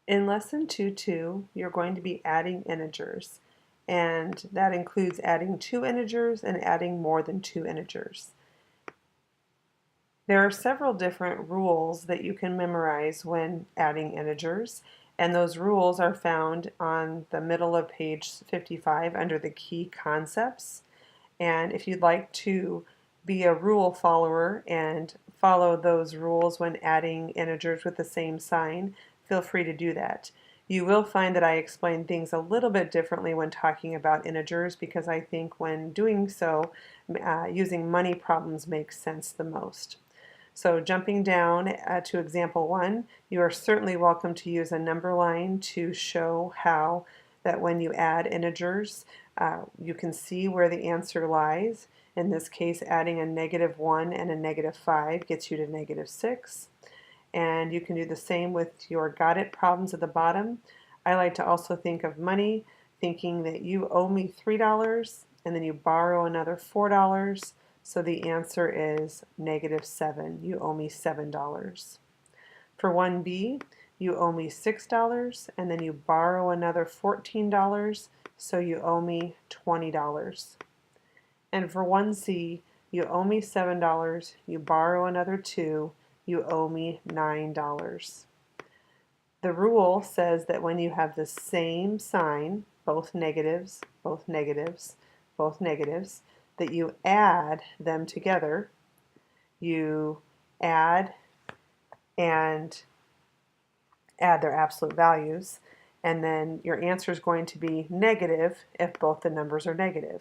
In Lesson 2.2, you're going to be adding integers, and that includes adding two integers and adding more than two integers. There are several different rules that you can memorize when adding integers, and those rules are found on the middle of page 55 under the key concepts. And if you'd like to be a rule follower and follow those rules when adding integers with the same sign, feel free to do that. You will find that I explain things a little bit differently when talking about integers because I think when doing so, using money problems makes sense the most. So jumping down to example 1, you are certainly welcome to use a number line to show how that when you add integers, you can see where the answer lies. In this case, adding a -1 and a -5 gets you to -6. And you can do the same with your got it problems at the bottom. I like to also think of money, thinking that you owe me $3 and then you borrow another $4. So the answer is -7. You owe me $7. For 1B, you owe me $6 and then you borrow another $14. So you owe me $20. And for 1C, you owe me $7, you borrow another $2, you owe me $9. The rule says that when you have the same sign, both negatives, both negatives, both negatives, that you add them together. You add and add their absolute values, and then your answer is going to be negative if both the numbers are negative.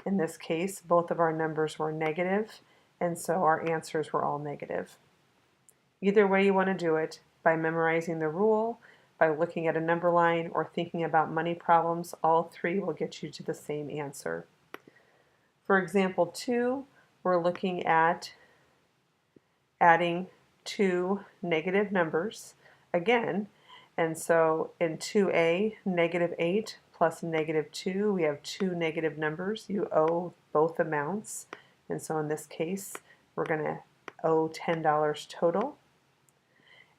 In this case, both of our numbers were negative, and so our answers were all negative. Either way you want to do it, by memorizing the rule, by looking at a number line, or thinking about money problems, all three will get you to the same answer. For example 2, we're looking at adding two negative numbers again, and so in 2A, -8 plus -2, we have two negative numbers. You owe both amounts, and so in this case we're going to owe $10 total.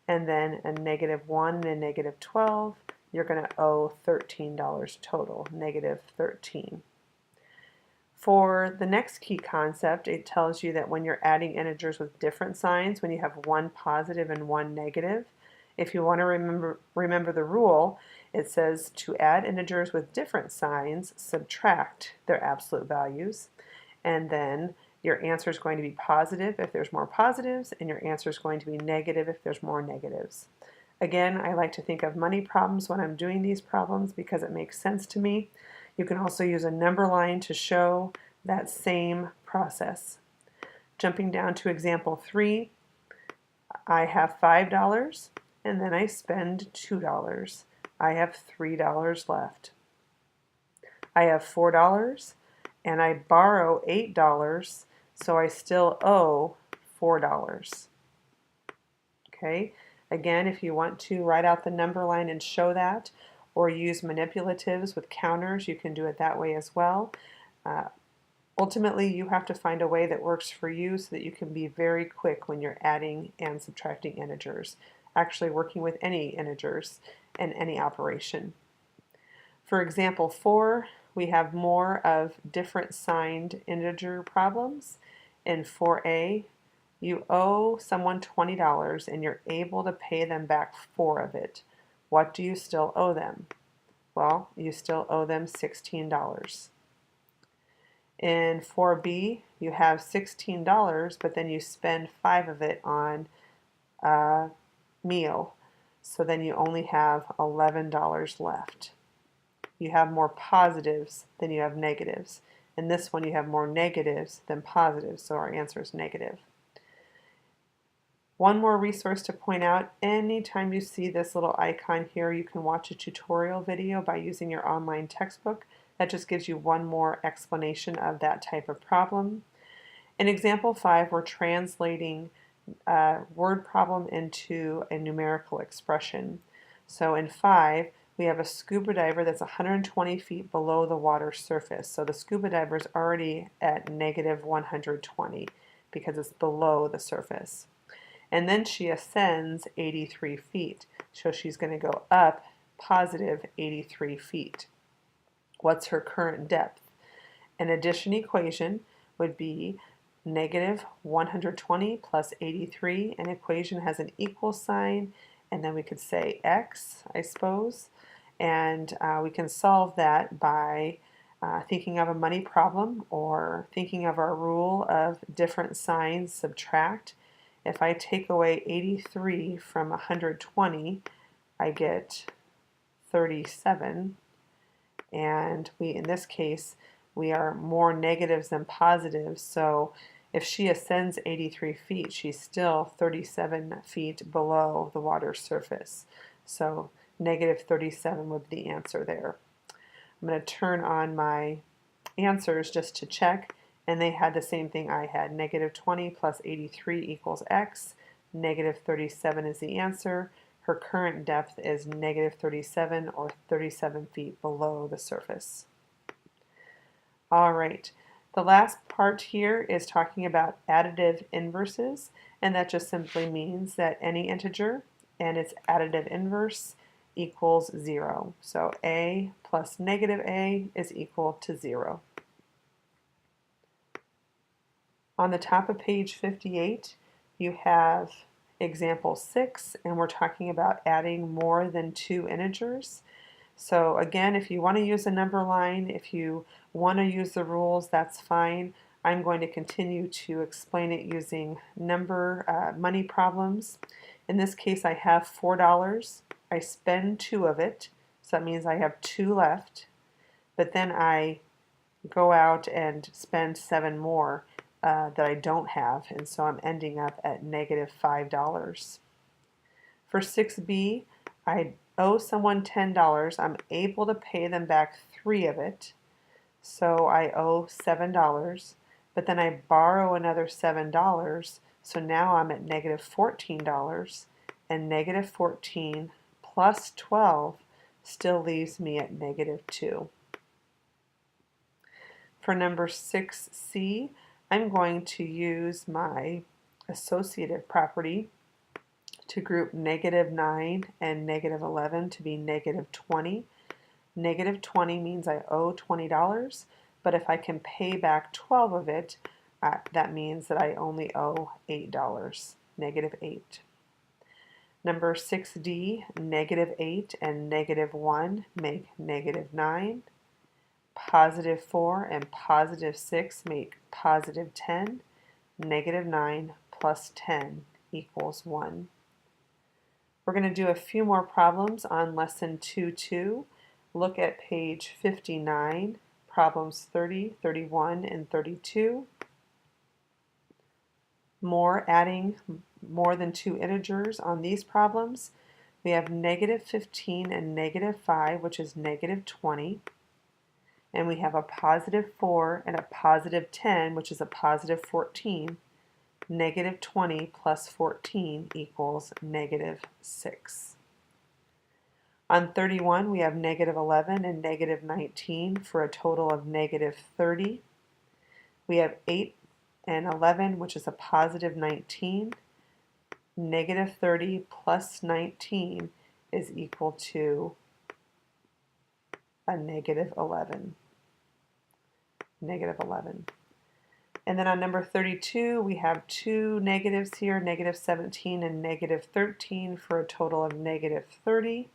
And then a -1 and a -12, you're going to owe $13 total, -13. For the next key concept, it tells you that when you're adding integers with different signs, when you have one positive and one negative, if you want to remember the rule, it says to add integers with different signs, subtract their absolute values, and then your answer is going to be positive if there's more positives, and your answer is going to be negative if there's more negatives. Again, I like to think of money problems when I'm doing these problems because it makes sense to me. You can also use a number line to show that same process. Jumping down to example 3, I have $5 and then I spend $2. I have $3 left. I have $4 and I borrow $8, so I still owe $4. Okay, again, if you want to write out the number line and show that, or use manipulatives with counters, you can do it that way as well. Ultimately, you have to find a way that works for you so that you can be very quick when you're adding and subtracting integers, actually working with any integers in any operation. For example 4, we have more of different signed integer problems. In 4A, you owe someone $20 and you're able to pay them back 4 of it. What do you still owe them? Well, you still owe them $16. In 4B, you have $16, but then you spend 5 of it on a meal. So then you only have $11 left. You have more positives than you have negatives. In this one, you have more negatives than positives, so our answer is negative. One more resource to point out, anytime you see this little icon here, you can watch a tutorial video by using your online textbook. That just gives you one more explanation of that type of problem. In example 5, we're translating a word problem into a numerical expression. So in 5, we have a scuba diver that's 120 feet below the water surface. So the scuba diver is already at -120 because it's below the surface. And then she ascends 83 feet. So she's going to go up positive 83 feet. What's her current depth? An addition equation would be negative 120 plus 83. An equation has an equal sign, and then we could say x, I suppose. And we can solve that by thinking of a money problem or thinking of our rule of different signs subtract. If I take away 83 from 120, I get 37. And in this case, we are more negatives than positives. So if she ascends 83 feet, she's still 37 feet below the water surface. So negative 37 would be the answer there. I'm going to turn on my answers just to check, and they had the same thing I had. Negative 20 plus 83 equals x. Negative 37 is the answer. Her current depth is negative 37 or 37 feet below the surface. All right, the last part here is talking about additive inverses, and that just simply means that any integer and its additive inverse equals 0. So a plus negative a is equal to 0. On the top of page 58, you have example 6, and we're talking about adding more than 2 integers. So again, if you want to use a number line, if you want to use the rules, that's fine. I'm going to continue to explain it using money problems. In this case, I have $4. I spend 2 of it, so that means I have 2 left. But then I go out and spend 7 more that I don't have, and so I'm ending up at negative $5. For 6b, I owe someone $10. I'm able to pay them back 3 of it, so I owe $7. But then I borrow another $7, so now I'm at negative $14, and negative 14 plus 12 still leaves me at negative 2. For number 6c, I'm going to use my associative property to group negative 9 and negative 11 to be negative 20. Negative 20 means I owe $20, but if I can pay back 12 of it, that means that I only owe $8, negative 8. Number 6d, negative 8 and negative 1 make negative 9. Positive 4 and positive 6 make positive 10. Negative 9 plus 10 equals 1. We're going to do a few more problems on lesson 2.2. Look at page 59, problems 30, 31, and 32. Adding more than 2 integers on these problems. We have negative 15 and negative 5, which is negative 20. And we have a positive 4 and a positive 10, which is a positive 14. Negative 20 plus 14 equals negative 6. On 31, we have negative 11 and negative 19 for a total of negative 30. We have 8 and 11, which is a positive 19. Negative 30 plus 19 is equal to a negative 11. Negative 11. And then on number 32, we have 2 negatives here, negative 17 and negative 13 for a total of negative 30.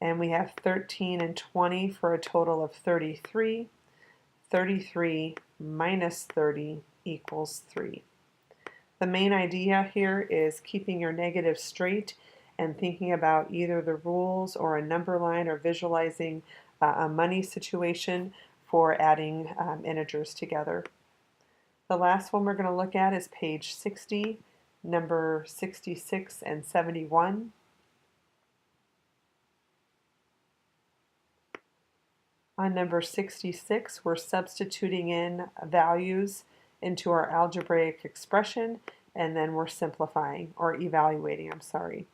And we have 13 and 20 for a total of 33. 33 minus 30 equals 3. The main idea here is keeping your negatives straight and thinking about either the rules or a number line or visualizing a money situation for adding integers together. The last one we're going to look at is page 60, number 66 and 71. On number 66, we're substituting in values into our algebraic expression, and then we're simplifying, or evaluating, I'm sorry.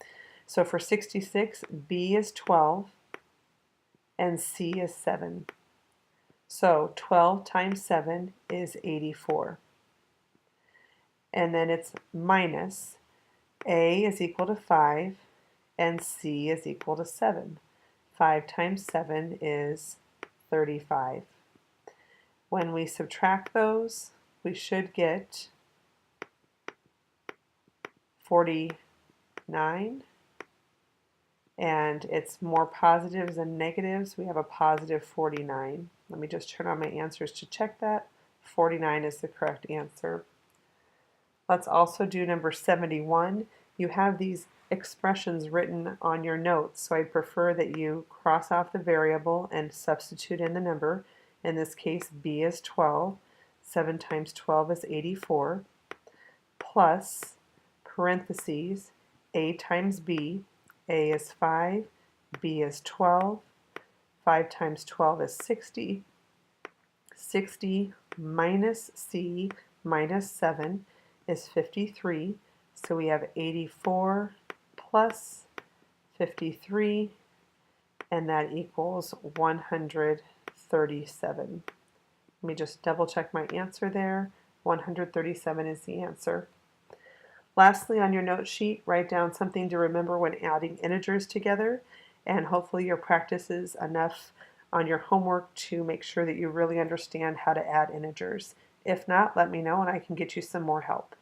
So for 66, B is 12, and C is 7. So 12 times 7 is 84. And then it's minus A is equal to 5 and C is equal to 7. 5 times 7 is 35. When we subtract those, we should get 49, and it's more positives than negatives. We have a positive 49. Let me just turn on my answers to check that. 49 is the correct answer. Let's also do number 71. You have these expressions written on your notes, so I prefer that you cross off the variable and substitute in the number. In this case, b is 12. 7 times 12 is 84, plus parentheses a times b. A is 5, b is 12. 5 times 12 is 60. 60 minus c minus 7 is 53. So we have 84 plus 53, and that equals 137. Let me just double check my answer there. 137 is the answer. Lastly, on your note sheet, write down something to remember when adding integers together, and hopefully your practice is enough on your homework to make sure that you really understand how to add integers. If not, let me know and I can get you some more help.